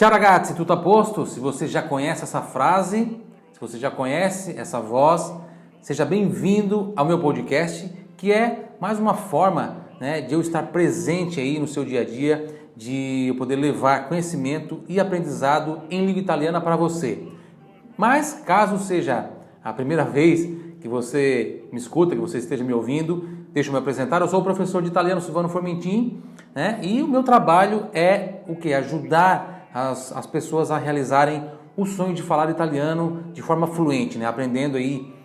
Ciao ragazzi, tutto a posto? Se você já conhece essa frase, se você já conhece essa voz, seja bem-vindo ao meu podcast, que é mais uma forma, de eu estar presente aí no seu dia a dia, de eu poder levar conhecimento e aprendizado em língua italiana para você. Mas caso seja a primeira vez que você me escuta, que você esteja me ouvindo, deixa eu me apresentar. Eu sou o professor de italiano Silvano Formentin, e o meu trabalho é o que? Ajudar as pessoas a realizarem o sonho de falar italiano de forma fluente, aprendendo aí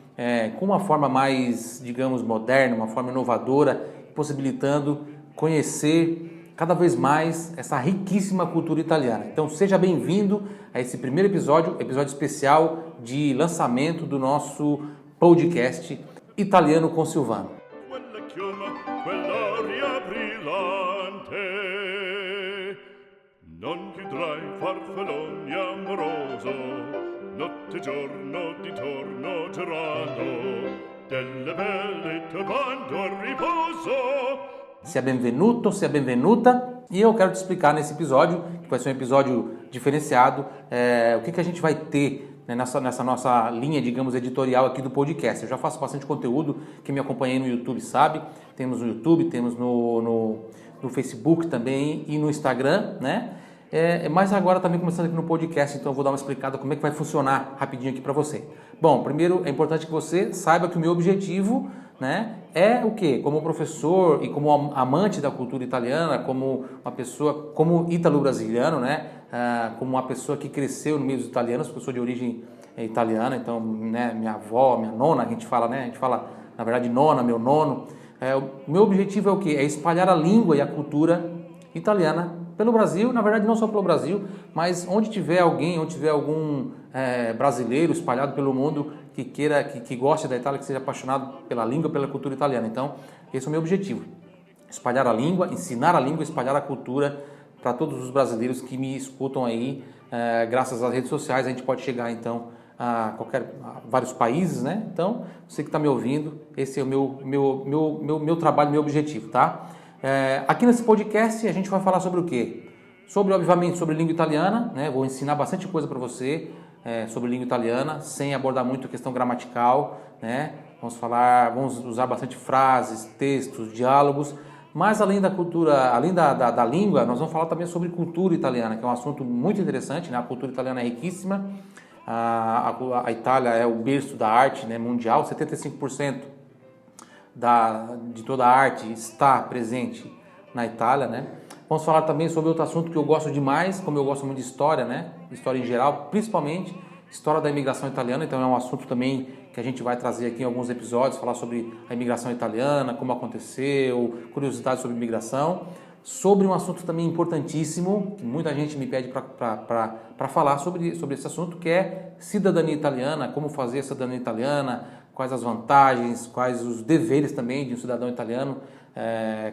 com uma forma mais, digamos, moderna, uma forma inovadora, possibilitando conhecer cada vez mais essa riquíssima cultura italiana. Então seja bem-vindo a esse primeiro episódio especial de lançamento do nosso podcast Italiano com Silvano. Non chiudrai farfalloni amoroso, notte e giorno di torno girando, delle belle turbando al riposo. Seja benvenuto, seja benvenuta. E eu quero te explicar nesse episódio, que vai ser um episódio diferenciado, o que a gente vai ter nessa nossa linha, digamos, editorial aqui do podcast. Eu já faço bastante conteúdo, quem me acompanha aí no YouTube sabe. Temos no YouTube, temos no Facebook também e no Instagram, mas agora também começando aqui no podcast, então eu vou dar uma explicada como é que vai funcionar rapidinho aqui para você. Bom, primeiro é importante que você saiba que o meu objetivo, é o quê? Como professor e como amante da cultura italiana, como uma pessoa, como ítalo-brasiliano, como uma pessoa que cresceu no meio dos italianos, porque eu sou de origem italiana, então, minha avó, minha nona, a gente fala, na verdade, nona, meu nono. O meu objetivo é o quê? É espalhar a língua e a cultura italiana pelo Brasil, na verdade não só pelo Brasil, mas onde tiver alguém, onde tiver algum brasileiro espalhado pelo mundo que queira, que goste da Itália, que seja apaixonado pela língua, pela cultura italiana. Então, esse é o meu objetivo. Espalhar a língua, ensinar a língua, espalhar a cultura para todos os brasileiros que me escutam aí, graças às redes sociais. A gente pode chegar então a vários países, Então, você que está me ouvindo, esse é o meu trabalho, meu objetivo, tá? Aqui nesse podcast a gente vai falar sobre o quê? Obviamente, sobre língua italiana, Vou ensinar bastante coisa para você sobre língua italiana, sem abordar muito a questão gramatical, Vamos usar bastante frases, textos, diálogos, mas além da cultura, além da língua, nós vamos falar também sobre cultura italiana, que é um assunto muito interessante, A cultura italiana é riquíssima. A Itália é o berço da arte mundial, 75% de toda a arte está presente na Itália, Vamos falar também sobre outro assunto que eu gosto demais, como eu gosto muito de história, História em geral, principalmente história da imigração italiana, então é um assunto também que a gente vai trazer aqui em alguns episódios, falar sobre a imigração italiana, como aconteceu, curiosidades sobre imigração, sobre um assunto também importantíssimo, que muita gente me pede para falar sobre esse assunto, que é cidadania italiana, como fazer a cidadania italiana, quais as vantagens, quais os deveres também de um cidadão italiano,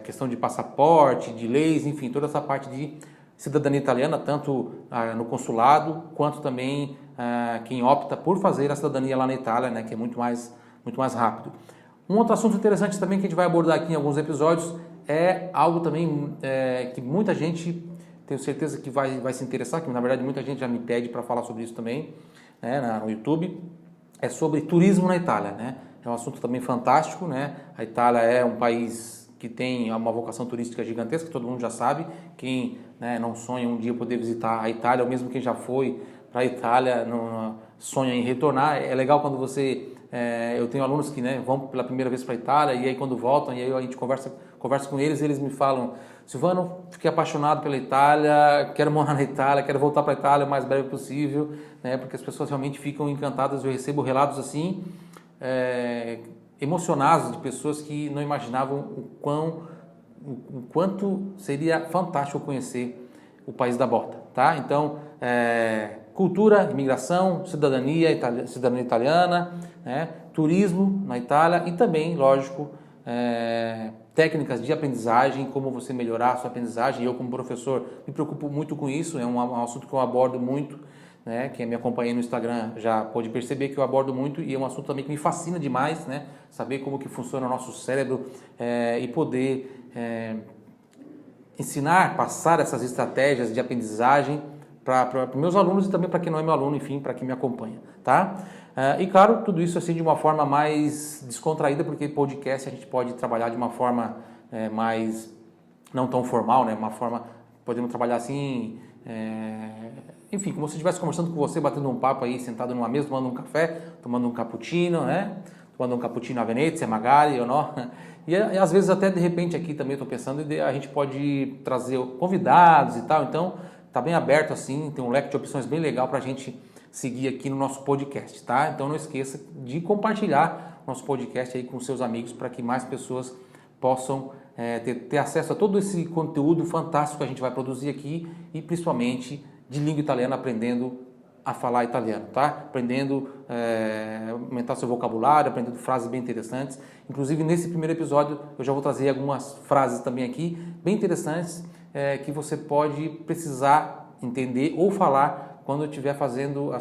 questão de passaporte, de leis, enfim, toda essa parte de cidadania italiana, tanto no consulado, quanto também quem opta por fazer a cidadania lá na Itália, que é muito mais rápido. Um outro assunto interessante também que a gente vai abordar aqui em alguns episódios é algo também que muita gente, tenho certeza que vai se interessar, que na verdade muita gente já me pede para falar sobre isso também, no YouTube, é sobre turismo na Itália, É um assunto também fantástico, A Itália é um país que tem uma vocação turística gigantesca, que todo mundo já sabe. Quem não sonha um dia poder visitar a Itália, ou mesmo quem já foi para a Itália, não sonha em retornar. É legal quando você... eu tenho alunos que vão pela primeira vez para a Itália, e aí quando voltam, e aí a gente conversa com eles me falam: Silvano, fiquei apaixonado pela Itália, quero morar na Itália, quero voltar para a Itália o mais breve possível, porque as pessoas realmente ficam encantadas. Eu recebo relatos assim, emocionados, de pessoas que não imaginavam o quanto seria fantástico conhecer o país da bota, tá? Então, cultura, imigração, cidadania italiana, turismo na Itália e também, lógico, técnicas de aprendizagem, como você melhorar a sua aprendizagem. Eu, como professor, me preocupo muito com isso, é um assunto que eu abordo muito, Quem me acompanha no Instagram já pode perceber que eu abordo muito, e é um assunto também que me fascina demais, Saber como que funciona o nosso cérebro e poder ensinar, passar essas estratégias de aprendizagem para meus alunos e também para quem não é meu aluno, enfim, para quem me acompanha, tá? E claro, tudo isso assim de uma forma mais descontraída, porque podcast a gente pode trabalhar de uma forma mais não tão formal, né? Uma forma, podemos trabalhar assim, enfim, como se estivesse conversando com você, batendo um papo aí, sentado numa mesa, tomando um café, tomando um cappuccino, né? Tomando um cappuccino a Venezia, magari, ou não. E às vezes até de repente aqui também estou pensando, a gente pode trazer convidados e tal, então tá bem aberto assim, tem um leque de opções bem legal para a gente seguir aqui no nosso podcast, tá? Então não esqueça de compartilhar nosso podcast aí com seus amigos para que mais pessoas possam ter acesso a todo esse conteúdo fantástico que a gente vai produzir aqui e principalmente de língua italiana, aprendendo a falar italiano, tá? Aprendendo aumentar seu vocabulário, aprendendo frases bem interessantes. Inclusive nesse primeiro episódio eu já vou trazer algumas frases também aqui bem interessantes que você pode precisar entender ou falar quando estiver fazendo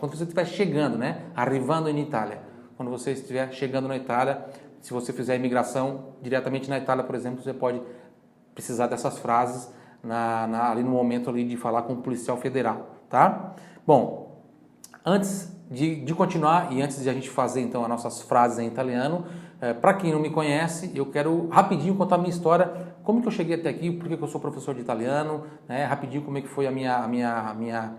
quando você estiver chegando, né? Arrivando in Itália. Quando você estiver chegando na Itália, se você fizer a imigração diretamente na Itália, por exemplo, você pode precisar dessas frases ali no momento ali de falar com o policial federal, tá? Bom, antes de continuar e antes de a gente fazer então as nossas frases em italiano, para quem não me conhece, eu quero rapidinho contar a minha história, como que eu cheguei até aqui, por que eu sou professor de italiano, né? Rapidinho como é que foi a minha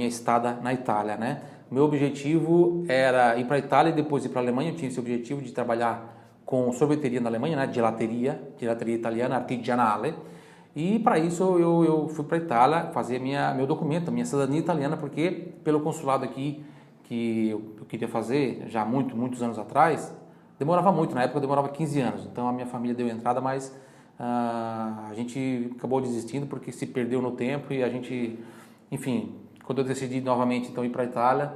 estada na Itália, né? Meu objetivo era ir para a Itália e depois ir para a Alemanha. Eu tinha esse objetivo de trabalhar com sorveteria na Alemanha, né? Gelateria italiana, artigianale. E para isso eu fui para a Itália fazer meu documento, a minha cidadania italiana, porque pelo consulado aqui que eu queria fazer já muitos anos atrás, demorava muito, na época demorava 15 anos. Então a minha família deu entrada, mas a gente acabou desistindo porque se perdeu no tempo e a gente, enfim, quando eu decidi novamente então ir para a Itália,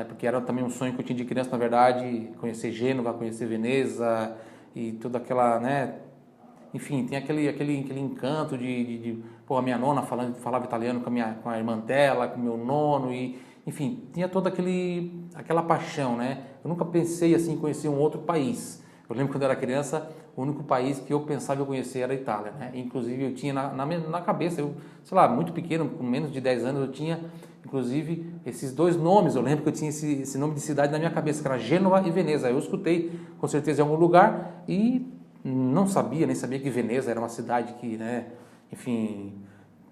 porque era também um sonho que eu tinha de criança, na verdade, conhecer Gênova, conhecer Veneza e toda aquela, né? Enfim, tem aquele encanto pô, a minha nona falava italiano com a irmã dela, com o meu nono, e enfim, tinha toda aquela paixão, né? Eu nunca pensei assim em conhecer um outro país. Eu lembro quando eu era criança, o único país que eu pensava em conhecer era a Itália, né? Inclusive eu tinha na cabeça, sei lá, muito pequeno, com menos de 10 anos, eu tinha inclusive esses dois nomes. Eu lembro que eu tinha esse nome de cidade na minha cabeça, que era Gênova e Veneza. Eu escutei com certeza em algum lugar e nem sabia que Veneza era uma cidade que, né, enfim,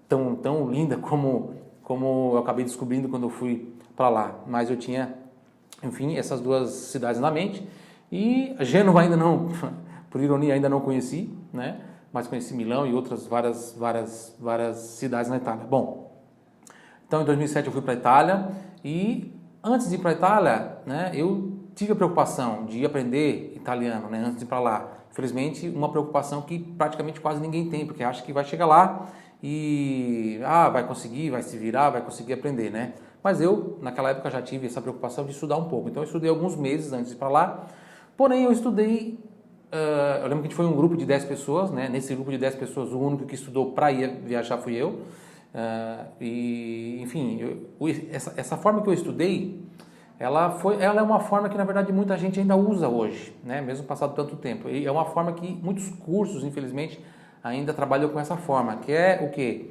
tão linda como eu acabei descobrindo quando eu fui para lá. Mas eu tinha, enfim, essas duas cidades na mente. E Gênova ainda não, por ironia, ainda não conheci, né? Mas conheci Milão e outras várias cidades na Itália. Bom, então em 2007 eu fui para a Itália e antes de ir para a Itália, né, eu tive a preocupação de aprender italiano, né, antes de ir para lá. Infelizmente, uma preocupação que praticamente quase ninguém tem, porque acha que vai chegar lá e vai conseguir, vai se virar, vai conseguir aprender, né? Mas eu, naquela época, já tive essa preocupação de estudar um pouco. Então eu estudei alguns meses antes de ir para lá. Porém, eu estudei, eu lembro que a gente foi um grupo de 10 pessoas, né? Nesse grupo de 10 pessoas, o único que estudou para ir viajar fui eu. E, enfim, essa forma que eu estudei, ela é uma forma que, na verdade, muita gente ainda usa hoje, né? Mesmo passado tanto tempo. E é uma forma que muitos cursos, infelizmente, ainda trabalham com essa forma, que é o quê?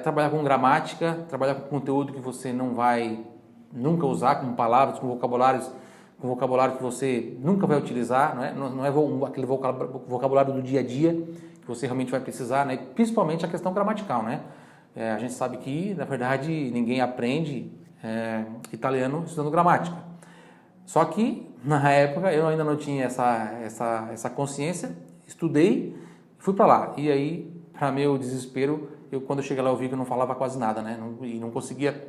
Trabalhar com gramática, trabalhar com conteúdo que você não vai nunca usar, com palavras, com vocabulário que você nunca vai utilizar, não é aquele vocabulário do dia a dia que você realmente vai precisar, né? Principalmente a questão gramatical, né? A gente sabe que, na verdade, ninguém aprende italiano estudando gramática. Só que, na época, eu ainda não tinha essa consciência, estudei, fui para lá. E aí, para meu desespero, quando eu cheguei lá, eu vi que eu não falava quase nada, né? E não conseguia,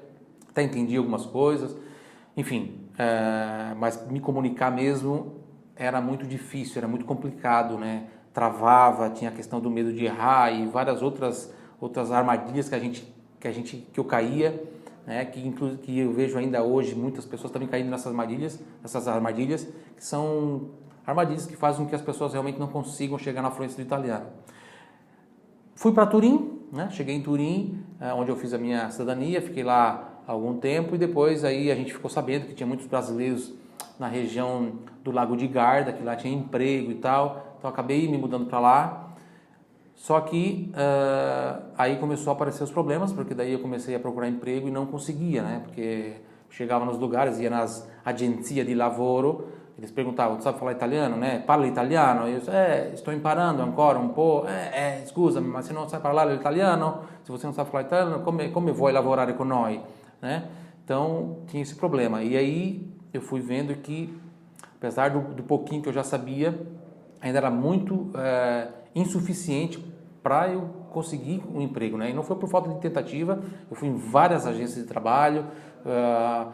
até entendi algumas coisas, enfim, mas me comunicar mesmo era muito difícil, era muito complicado, né? Travava, tinha a questão do medo de errar e várias outras armadilhas que eu caía, né? Que eu vejo ainda hoje muitas pessoas também caindo nessas armadilhas, que são armadilhas que fazem com que as pessoas realmente não consigam chegar na fluência do italiano. Fui para Turim, né? Cheguei em Turim, onde eu fiz a minha cidadania, fiquei lá algum tempo e depois aí a gente ficou sabendo que tinha muitos brasileiros na região do Lago de Garda, que lá tinha emprego e tal, então acabei me mudando para lá. Só que aí começou a aparecer os problemas, porque daí eu comecei a procurar emprego e não conseguia, né? Porque chegava nos lugares, ia nas agências de lavoro, eles perguntavam, tu sabe falar italiano, né? Parla italiano? Eu disse, estou imparando ancora um pouco. Scusami, ma se non sai parlare italiano, se você não sabe falar italiano, come vuoi lavorare con noi? Né? Então, tinha esse problema. E aí eu fui vendo que, apesar do pouquinho que eu já sabia, ainda era muito insuficiente para eu conseguir um emprego, né? E não foi por falta de tentativa, eu fui em várias agências de trabalho,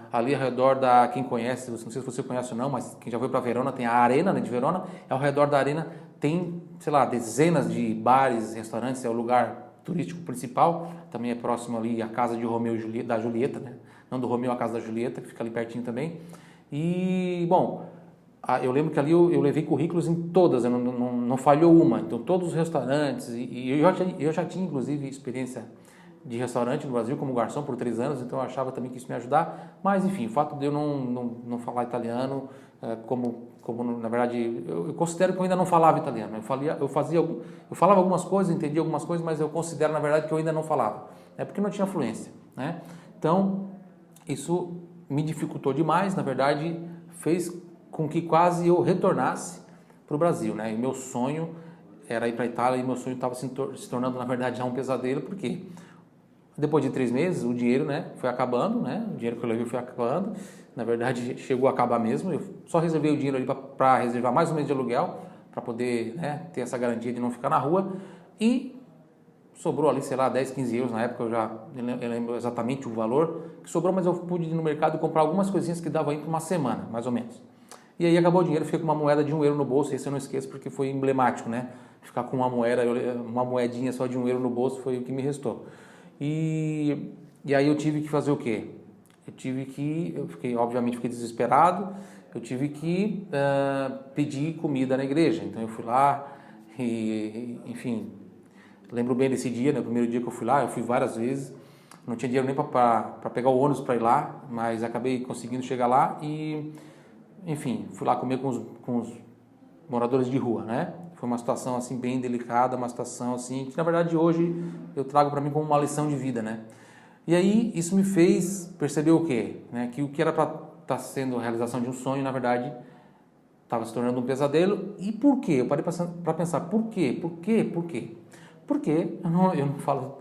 ali ao redor quem conhece, não sei se você conhece ou não, mas quem já foi para Verona, tem a Arena, né, de Verona, ao redor da Arena tem, sei lá, dezenas de bares, restaurantes, é o lugar turístico principal, também é próximo ali a casa de Romeu e Julieta, da Julieta, né? Não do Romeu, a casa da Julieta, que fica ali pertinho também. E, bom, eu lembro que ali eu levei currículos em todas, não falhou uma. Então, todos os restaurantes, e eu já tinha, inclusive, experiência de restaurante no Brasil como garçom por 3 anos, então eu achava também que isso me ia ajudar. Mas, enfim, o fato de eu não falar italiano, como na verdade, eu considero que eu ainda não falava italiano. Eu falava algumas coisas, entendia algumas coisas, mas eu considero, na verdade, que eu ainda não falava. É porque não tinha fluência, né? Então, isso me dificultou demais, na verdade, fez com que quase eu retornasse para o Brasil, né? E meu sonho era ir para a Itália e meu sonho estava se tornando, na verdade, já um pesadelo, porque depois de 3 meses o dinheiro, né, foi acabando, né? O dinheiro que eu levei foi acabando, na verdade chegou a acabar mesmo. Eu só reservei o dinheiro ali para reservar mais um mês de aluguel, para poder, né, ter essa garantia de não ficar na rua, e sobrou ali, sei lá, 10, 15 euros na época, eu lembro exatamente o valor que sobrou, mas eu pude ir no mercado e comprar algumas coisinhas que davam aí para uma semana, mais ou menos. E aí acabou o dinheiro, fiquei com uma moeda de 1 euro no bolso, esse eu não esqueço porque foi emblemático, né? Ficar com uma moedinha só de 1 euro no bolso foi o que me restou. E aí eu tive que fazer o quê? Obviamente fiquei desesperado, eu tive que pedir comida na igreja. Então eu fui lá e, enfim, lembro bem desse dia, né? O primeiro dia que eu fui lá, eu fui várias vezes, não tinha dinheiro nem para pegar o ônibus para ir lá, mas acabei conseguindo chegar lá e, enfim, fui lá comer com os moradores de rua, né? Foi uma situação assim bem delicada, uma situação assim que na verdade hoje eu trago para mim como uma lição de vida, né? E aí isso me fez perceber o quê? Né? Que o que era para estar sendo a realização de um sonho, na verdade, estava se tornando um pesadelo. E por quê? Eu parei para pensar, por quê? Por quê? Por quê? Porque eu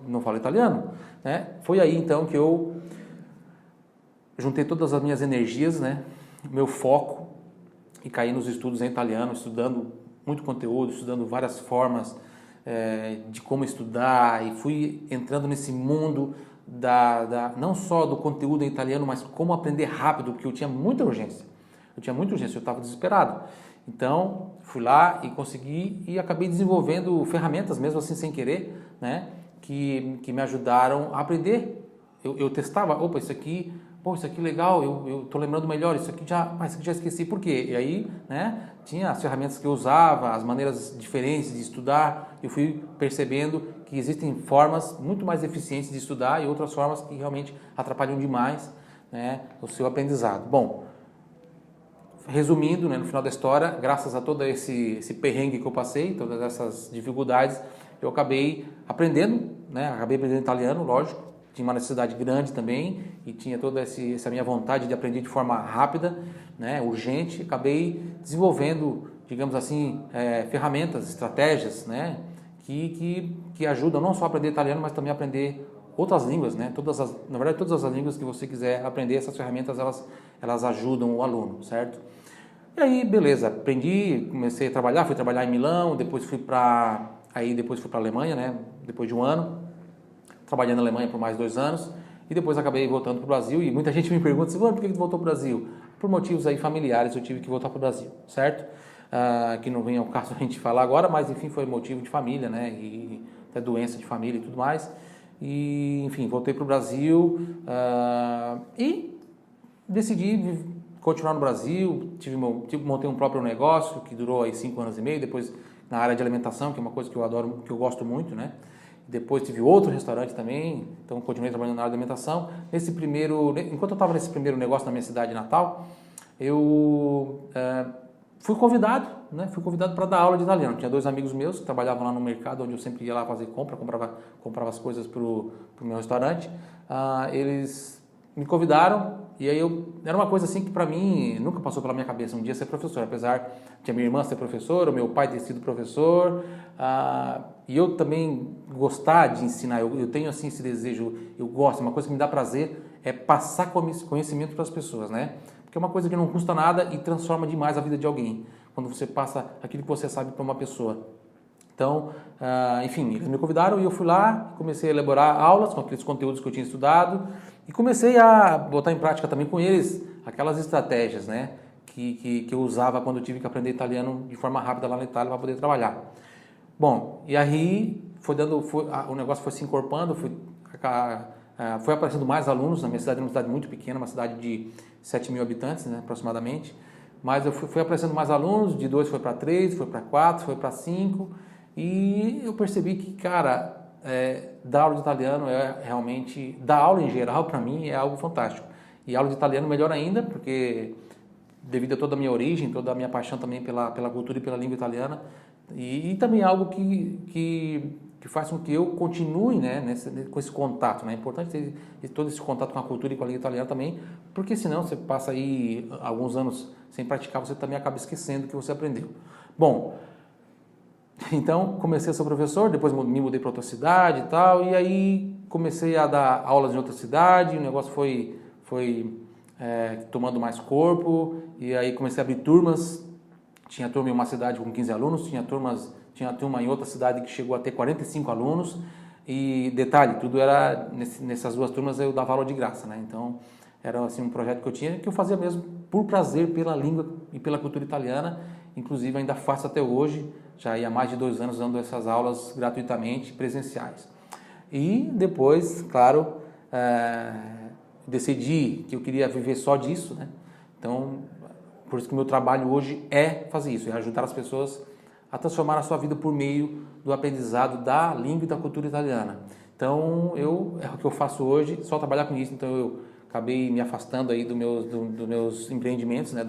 não falo italiano, né? Foi aí então que eu juntei todas as minhas energias, né? Meu foco, e caí nos estudos em italiano, estudando muito conteúdo, estudando várias formas de como estudar, e fui entrando nesse mundo não só do conteúdo em italiano, mas como aprender rápido, porque eu tinha muita urgência. Eu estava desesperado. Então, fui lá e consegui, e acabei desenvolvendo ferramentas, mesmo assim sem querer, né, que me ajudaram a aprender. Eu testava, isso aqui legal, eu estou lembrando melhor, isso aqui já esqueci, por quê? E aí, né, tinha as ferramentas que eu usava, as maneiras diferentes de estudar, eu fui percebendo que existem formas muito mais eficientes de estudar e outras formas que realmente atrapalham demais, né, o seu aprendizado. Bom, resumindo, né, no final da história, graças a todo esse perrengue que eu passei, todas essas dificuldades, eu acabei aprendendo italiano, lógico, tinha uma necessidade grande também e tinha toda essa minha vontade de aprender de forma rápida, né, urgente. Acabei desenvolvendo, digamos assim, ferramentas, estratégias, né, que ajudam não só a aprender italiano, mas também a aprender outras línguas, né? Na verdade, todas as línguas que você quiser aprender, essas ferramentas elas ajudam o aluno, certo? E aí, beleza, aprendi, comecei a trabalhar, fui trabalhar em Milão, depois fui para a Alemanha, né? Depois de 1 ano, trabalhando na Alemanha por mais 2 anos, e depois acabei voltando para o Brasil. E muita gente me pergunta assim, por que você voltou para o Brasil? Por motivos aí familiares, eu tive que voltar para o Brasil, certo? Que não vem ao caso a gente falar agora, mas enfim, foi motivo de família, né? E até doença de família e tudo mais. E, enfim, voltei para o Brasil e decidi continuar no Brasil. Montei um próprio negócio que durou aí 5 anos e meio, depois na área de alimentação, que é uma coisa que eu adoro, que eu gosto muito, né? Depois tive outro restaurante também, então continuei trabalhando na área de alimentação. Enquanto eu estava nesse primeiro negócio na minha cidade natal, eu fui convidado, né? Fui convidado para dar aula de italiano. Tinha 2 amigos meus que trabalhavam lá no mercado, onde eu sempre ia lá fazer compra, comprava as coisas para o meu restaurante. Eles me convidaram e aí era uma coisa assim que para mim nunca passou pela minha cabeça um dia ser professor, apesar de a minha irmã ser professora, o meu pai ter sido professor, e eu também gostar de ensinar. Eu tenho assim esse desejo, eu gosto, uma coisa que me dá prazer é passar conhecimento para as pessoas, né? Porque é uma coisa que não custa nada e transforma demais a vida de alguém, quando você passa aquilo que você sabe para uma pessoa. Então, enfim, eles me convidaram e eu fui lá, comecei a elaborar aulas com aqueles conteúdos que eu tinha estudado e comecei a botar em prática também com eles aquelas estratégias, né, que eu usava quando eu tive que aprender italiano de forma rápida lá na Itália para poder trabalhar. Bom, e aí o negócio foi se encorpando, foi aparecendo mais alunos. Na minha cidade, uma cidade muito pequena, uma cidade de 7 mil habitantes, né, aproximadamente, mas fui aparecendo mais alunos, de 2 foi para 3, foi para 4, foi para 5, e eu percebi que, cara, dar aula de italiano é realmente, dar aula em geral para mim é algo fantástico. E aula de italiano melhor ainda, porque devido a toda a minha origem, toda a minha paixão também pela cultura e pela língua italiana, e também algo que faz com que eu continue, né, com esse contato, né? É importante ter todo esse contato com a cultura e com a língua italiana também, porque senão você passa aí alguns anos sem praticar, você também acaba esquecendo o que você aprendeu. Bom, então comecei a ser professor, depois me mudei para outra cidade e tal, e aí comecei a dar aulas em outra cidade, o negócio foi tomando mais corpo, e aí comecei a abrir turmas. Tinha turma em uma cidade com 15 alunos, tinha turma em outra cidade que chegou a ter 45 alunos, e detalhe, tudo era, nessas 2 turmas eu dava aula de graça, né? Então era assim um projeto que eu tinha, que eu fazia mesmo por prazer pela língua e pela cultura italiana, inclusive ainda faço até hoje, já há mais de 2 anos dando essas aulas gratuitamente, presenciais. E depois, claro, decidi que eu queria viver só disso, né? Então, por isso que o meu trabalho hoje é fazer isso, é ajudar as pessoas a transformar a sua vida por meio do aprendizado da língua e da cultura italiana. Então, é o que eu faço hoje, só trabalhar com isso. Então, eu acabei me afastando aí dos meus empreendimentos, né?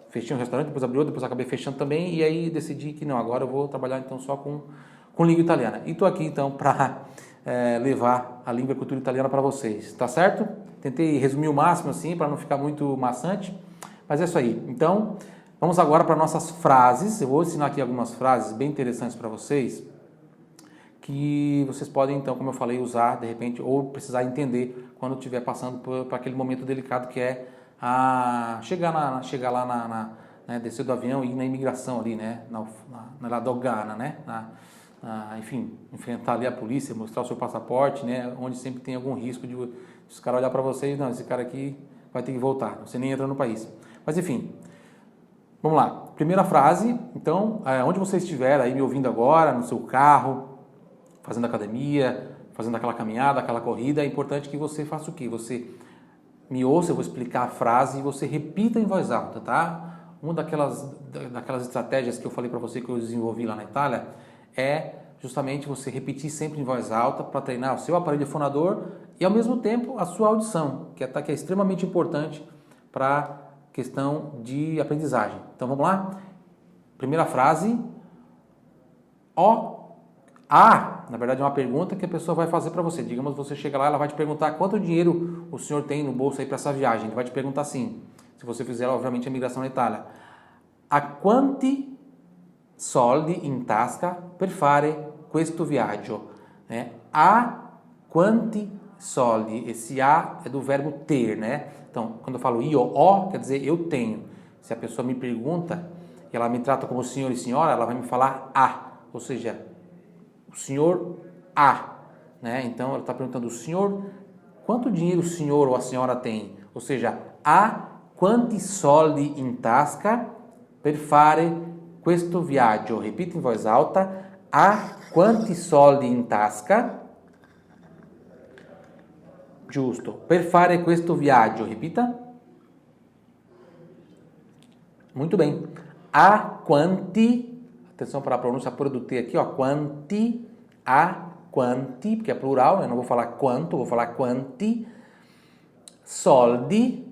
Fechei um restaurante, depois abri outro, depois acabei fechando também, e aí decidi que não, agora eu vou trabalhar então só com língua italiana. E estou aqui então para levar a língua e a cultura italiana para vocês, tá certo? Tentei resumir o máximo assim, para não ficar muito maçante, mas é isso aí. Então, vamos agora para nossas frases. Eu vou ensinar aqui algumas frases bem interessantes para vocês, que vocês podem então, como eu falei, usar de repente, ou precisar entender quando estiver passando por aquele momento delicado que é chegar lá descer do avião e ir na imigração ali, né, na dogana, né, enfim, enfrentar ali a polícia, mostrar o seu passaporte, né, onde sempre tem algum risco de os caras olhar para você e não, esse cara aqui vai ter que voltar, você nem entra no país. Mas enfim, vamos lá. Primeira frase, então, onde você estiver aí me ouvindo agora, no seu carro, fazendo academia, fazendo aquela caminhada, aquela corrida, é importante que você faça o quê? Você me ouça, eu vou explicar a frase e você repita em voz alta, tá? Uma daquelas estratégias que eu falei para você que eu desenvolvi lá na Itália é justamente você repetir sempre em voz alta para treinar o seu aparelho fonador e ao mesmo tempo a sua audição, que é extremamente importante para a questão de aprendizagem. Então vamos lá? Primeira frase, na verdade é uma pergunta que a pessoa vai fazer para você. Digamos, você chega lá, ela vai te perguntar quanto dinheiro o senhor tem no bolso aí para essa viagem. Ele vai te perguntar assim, se você fizer, obviamente, a migração na Itália. A quanti soldi in tasca per fare questo viaggio? Né? A quanti soldi. Esse a é do verbo ter, né? Então, quando eu falo io ho, quer dizer eu tenho. Se a pessoa me pergunta e ela me trata como senhor e senhora, ela vai me falar a, ou seja, o senhor A, né? Então ela está perguntando, o senhor, quanto dinheiro o senhor ou a senhora tem? Ou seja, a quanti soldi in tasca per fare questo viaggio? Repita em voz alta, a quanti soldi in tasca, giusto, per fare questo viaggio, repita. Muito bem. A quanti, atenção para a pronúncia do T aqui, ó, quanti, porque é plural, eu não vou falar quanto, vou falar quanti, soldi,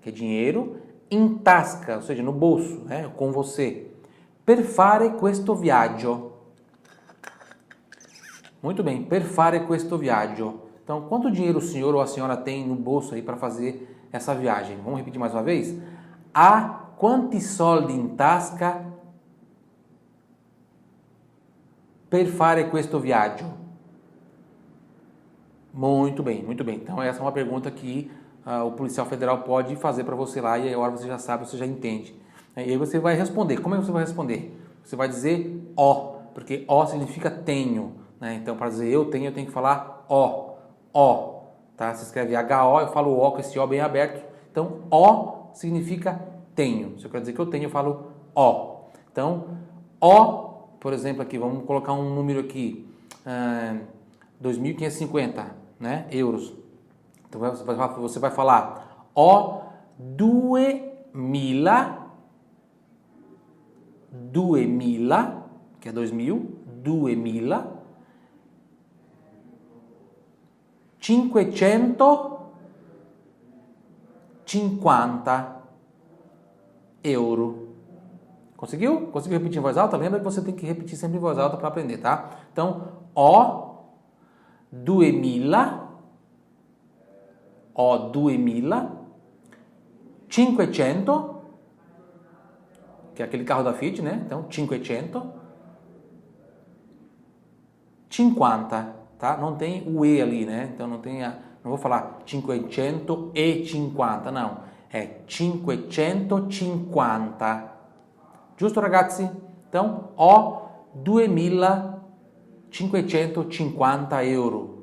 que é dinheiro, in tasca, ou seja, no bolso, né, com você. Per fare questo viaggio. Muito bem, per fare questo viaggio. Então, quanto dinheiro o senhor ou a senhora tem no bolso aí para fazer essa viagem? Vamos repetir mais uma vez? Ha quanti soldi in tasca per fare questo viaggio? Muito bem, muito bem. Então, essa é uma pergunta que o policial federal pode fazer para você lá e agora você já sabe, você já entende. E aí você vai responder. Como é que você vai responder? Você vai dizer ó, porque ó significa tenho, né? Então, para dizer eu tenho que falar ó, tá? Se escreve H-O, eu falo ó com esse ó bem aberto. Então, ó significa tenho. Se eu quero dizer que eu tenho, eu falo ó. Então, ó, por exemplo, aqui, vamos colocar um número aqui, 2.550, né, euros. Então você vai falar ho 2000, que é 2000, 550 euro. Conseguiu? Conseguiu repetir em voz alta? Lembra que você tem que repetir sempre em voz alta para aprender, tá? Então, ho 2000, 500, que é aquele carro da Fiat, né? Então, 500, 50, tá? Não tem o E ali, né? Então, não vou falar 550, não. É 550. Giusto, ragazzi? Então, ho 2.550 euro.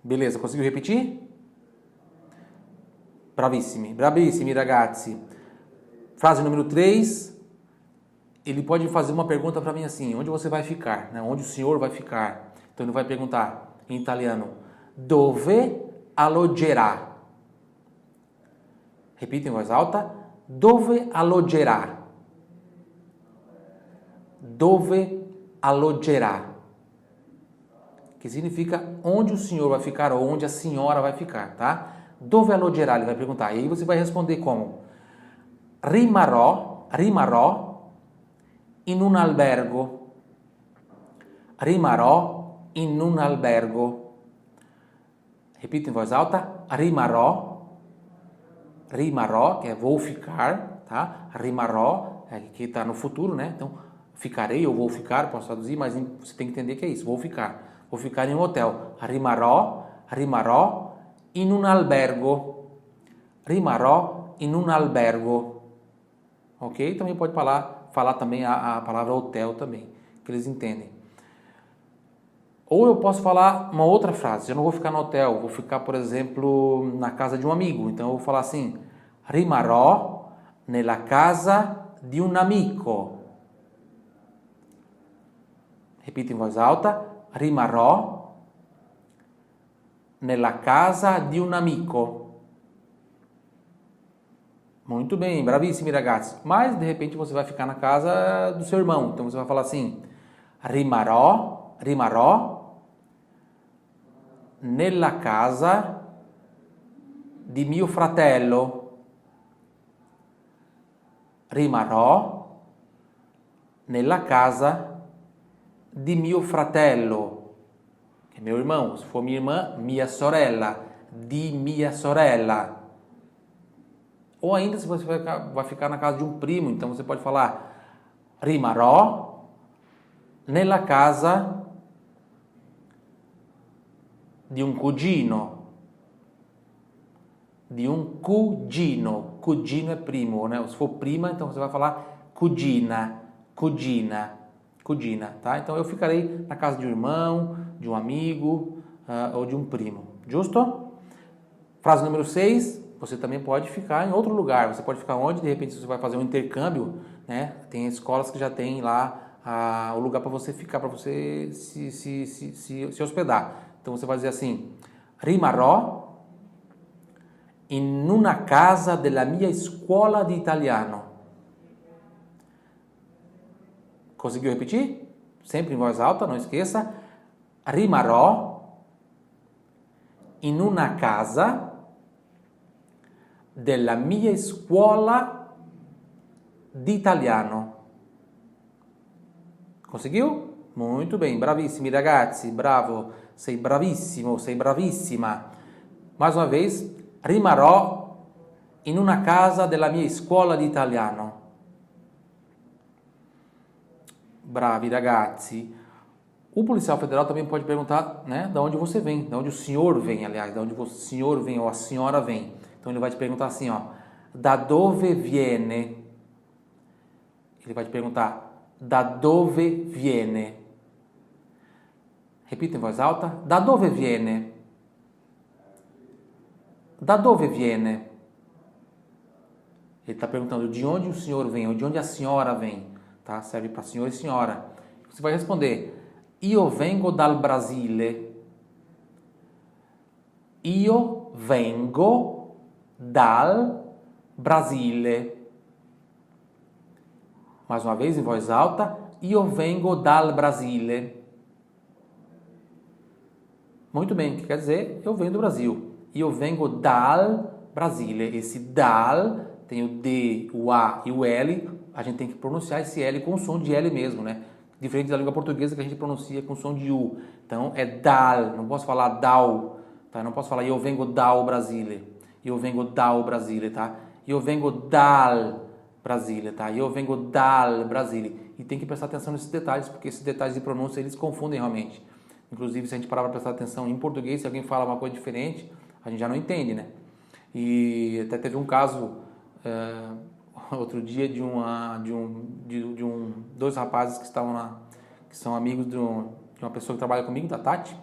Beleza, conseguiu repetir? Bravissimi, bravissimi, ragazzi. Frase número 3. Ele pode fazer uma pergunta para mim assim: onde você vai ficar? Né? Onde o senhor vai ficar? Então ele vai perguntar em italiano: dove alloggerà? Repita em voz alta: dove alloggerà? Dove alloggerà? Que significa onde o senhor vai ficar ou onde a senhora vai ficar, tá? Dove alloggerà? Ele vai perguntar. E aí você vai responder como? Rimarrò in un albergo. Rimarrò in un albergo. Repita em voz alta. Rimarrò, que é vou ficar, tá? Rimarrò, que está no futuro, né? Então, ficarei ou vou ficar, posso traduzir, mas você tem que entender que é isso, vou ficar. Vou ficar em um hotel. Rimarrò in un albergo. Rimarrò in un albergo. Ok? Também pode falar também a palavra hotel também, que eles entendem. Ou eu posso falar uma outra frase. Eu não vou ficar no hotel, vou ficar, por exemplo, na casa de um amigo. Então eu vou falar assim: rimarrò nella casa di un amico. Repita em voz alta: rimarrò nella casa di un amico. Muito bem, bravissimi ragazzi. Mas de repente você vai ficar na casa do seu irmão. Então você vai falar assim: rimarrò nella casa di mio fratello. Rimarrò nella casa di mio fratello, que é meu irmão. Se for minha irmã, mia sorella, di mia sorella. Ou ainda se você vai ficar na casa de um primo, então você pode falar rimarrò nella casa di un cugino. Di un cugino. Cugino é primo, né? Se for prima, então você vai falar cugina, tá? Então eu ficarei na casa de um irmão, de um amigo ou de um primo. Justo? Frase número 6. Você também pode ficar em outro lugar. Você pode ficar onde? De repente você vai fazer um intercâmbio, né? Tem escolas que já tem lá o lugar para você ficar, para você se hospedar. Então você vai dizer assim: rimarrò in una casa della mia scuola di italiano. Conseguiu repetir? Sempre em voz alta, não esqueça. Rimarrò in una casa della mia scuola di italiano. Conseguiu? Muito bem, bravissimi ragazzi, bravo, sei bravissimo, sei bravissima. Mais uma vez, rimarrò in una casa della mia scuola di italiano. Bravi ragazzi. O policial federal também pode perguntar, né, de onde você vem, de onde o senhor vem, aliás, de onde o senhor vem ou a senhora vem. Então ele vai te perguntar assim, ó, da dove viene? Ele vai te perguntar, da dove viene? Repita em voz alta, da dove viene? Da dove viene? Ele está perguntando de onde o senhor vem ou de onde a senhora vem, tá? Serve para senhor e senhora. Você vai responder, io vengo dal Brasile. Io vengo dal Brasile. Mais uma vez, em voz alta, io vengo dal Brasile. Muito bem, o que quer dizer? Eu venho do Brasil. Io vengo dal Brasile. Esse dal tem o D, o A e o L. A gente tem que pronunciar esse L com som de L mesmo, né? Diferente da língua portuguesa que a gente pronuncia com som de U. Então é dal, não posso falar dal, tá? Não posso falar eu vengo dal Brasile. Eu vengo dal Brasile, tá? Eu vengo dal Brasile, tá? Eu vengo dal Brasile. E tem que prestar atenção nesses detalhes, porque esses detalhes de pronúncia eles confundem realmente. Inclusive, se a gente parar para prestar atenção em português, se alguém fala uma coisa diferente, a gente já não entende, né? E até teve um caso outro dia de dois rapazes que estavam lá, que são amigos de uma pessoa que trabalha comigo, da Tati,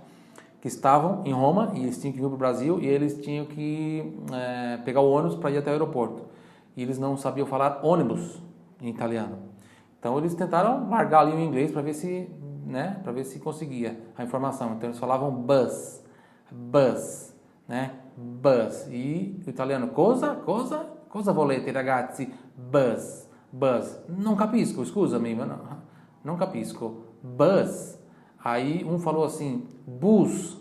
que estavam em Roma e eles tinham que vir para o Brasil e eles tinham que pegar o ônibus para ir até o aeroporto. E eles não sabiam falar ônibus em italiano. Então eles tentaram largar ali o inglês para ver se, né, para ver se conseguia a informação. Então eles falavam bus, né, bus. E o italiano, cosa volete ragazzi? Bus. Non capisco, scusami, non capisco. Bus. Aí um falou assim, bus.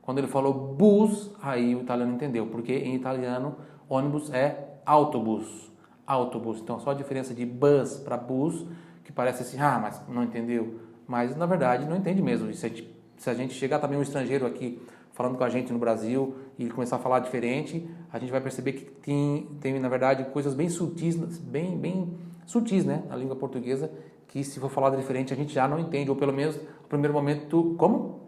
Quando ele falou bus, aí o italiano entendeu, porque em italiano ônibus é autobus. Então só a diferença de bus para bus, que parece assim, mas não entendeu. Mas na verdade não entende mesmo. E se a gente chegar também um estrangeiro aqui falando com a gente no Brasil e começar a falar diferente, a gente vai perceber que tem na verdade coisas bem sutis, bem sutis, né, na língua portuguesa, que se for falar diferente a gente já não entende, ou pelo menos no primeiro momento, como?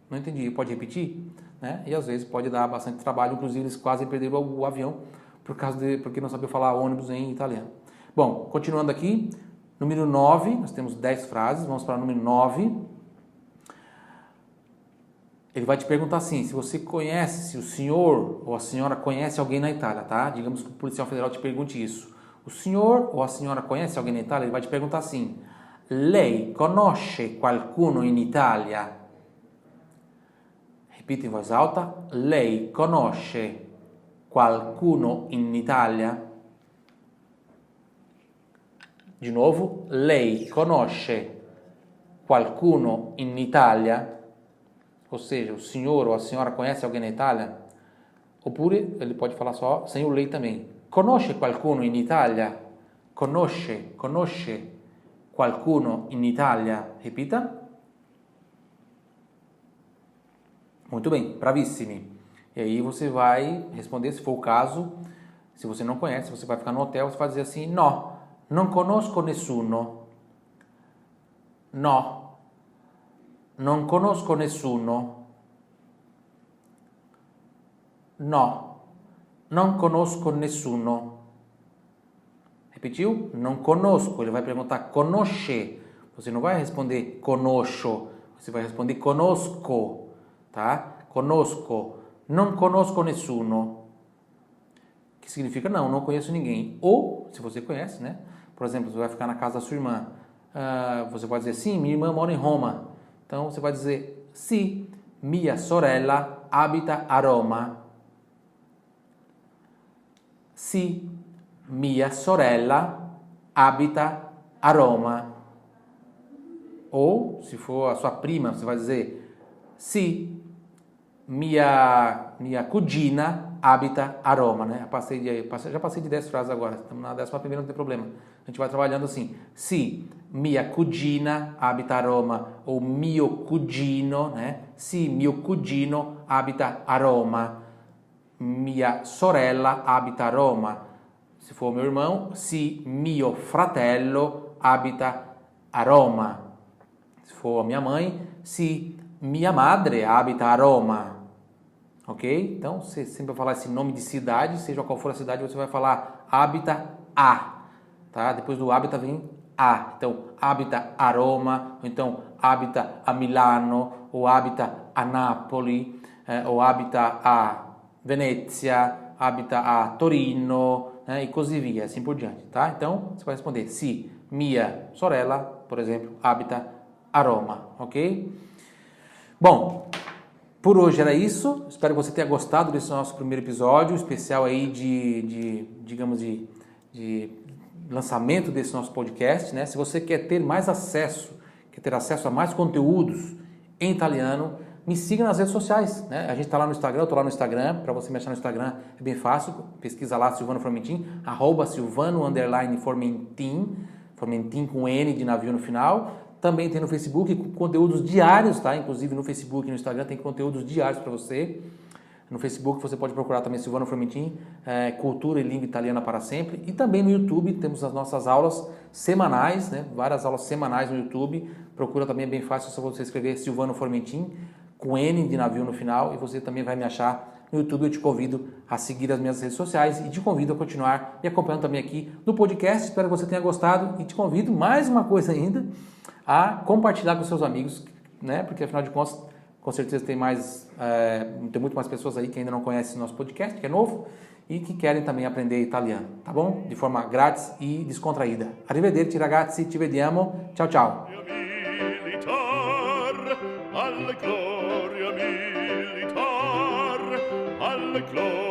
Não entendi, pode repetir? Né? E às vezes pode dar bastante trabalho, inclusive eles quase perderam o avião porque não sabiam falar ônibus em italiano. Bom, continuando aqui, número 9, nós temos 10 frases, vamos para o número 9. Ele vai te perguntar assim, se você conhece, se o senhor ou a senhora conhece alguém na Itália, tá? Digamos que o policial federal te pergunte isso. O senhor ou a senhora conhece alguém na Itália? Ele vai te perguntar assim, lei conosce qualcuno in Italia? Repita em voz alta, lei conosce qualcuno in Italia? De novo, lei conosce qualcuno in Italia? Ou seja, o senhor ou a senhora conhece alguém na Itália? Oppure ele pode falar só sem o lei também. Conosce qualcuno in Italia? Conosce qualcuno in Italia? Repita. Muito bem, bravissimi. E aí você vai responder, se for o caso, se você não conhece, você vai ficar no hotel, você vai dizer assim, no, non conosco nessuno. No. Non conosco nessuno. No, non conosco nessuno. Repetiu? Non conosco. Ele vai perguntar conosce. Você não vai responder conosco. Você vai responder conosco. Tá? Conosco. Non conosco nessuno. Que significa não conheço ninguém. Ou, se você conhece, né? Por exemplo, você vai ficar na casa da sua irmã. Você pode dizer, sim, minha irmã mora em Roma. Então você vai dizer, sì, mia sorella abita a Roma. Sì, mia sorella abita a Roma. Ou, se for a sua prima, você vai dizer, sì, mia cugina abita a Roma, né? Já passei de 10 frases agora, estamos na 11ª, não tem problema. A gente vai trabalhando assim. Se mia cugina abita a Roma, ou mio cugino, né? Se mio cugino abita a Roma, mia sorella abita a Roma. Se for meu irmão, se mio fratello abita a Roma. Se for minha mãe, se mia madre abita a Roma. Ok? Então, você sempre vai falar esse nome de cidade, seja qual for a cidade, você vai falar habita a. Tá? Depois do habita vem a. Então, habita a Roma, ou então habita a Milano, ou habita a Napoli, ou habita a Venezia, habita a Torino, né? E così via, assim por diante. Tá? Então, você vai responder se mia sorella, por exemplo, habita a Roma. Ok? Bom, por hoje era isso. Espero que você tenha gostado desse nosso primeiro episódio, especial aí de lançamento desse nosso podcast, né? Se você quer ter mais acesso, quer ter acesso a mais conteúdos em italiano, me siga nas redes sociais, né? A gente está lá no Instagram, eu estou lá no Instagram, para você me achar no Instagram é bem fácil, pesquisa lá Silvano Formentin, @Silvano_Formentin, Formentin com N de navio no final. Também tem no Facebook conteúdos diários, tá? Inclusive no Facebook e no Instagram tem conteúdos diários para você. No Facebook você pode procurar também Silvano Formentin, Cultura e Língua Italiana para Sempre. E também no YouTube temos as nossas aulas semanais, né? Várias aulas semanais no YouTube. Procura também, é bem fácil, é só você escrever Silvano Formentin, com N de navio no final, e você também vai me achar no YouTube. Eu te convido a seguir as minhas redes sociais e te convido a continuar me acompanhando também aqui no podcast. Espero que você tenha gostado e te convido, mais uma coisa ainda, a compartilhar com seus amigos, né? Porque afinal de contas, com certeza tem muito mais pessoas aí que ainda não conhecem nosso podcast, que é novo, e que querem também aprender italiano, tá bom? De forma grátis e descontraída. Arrivederci ragazzi, ci vediamo. Tchau, tchau. Alle gloria militar, alle gloria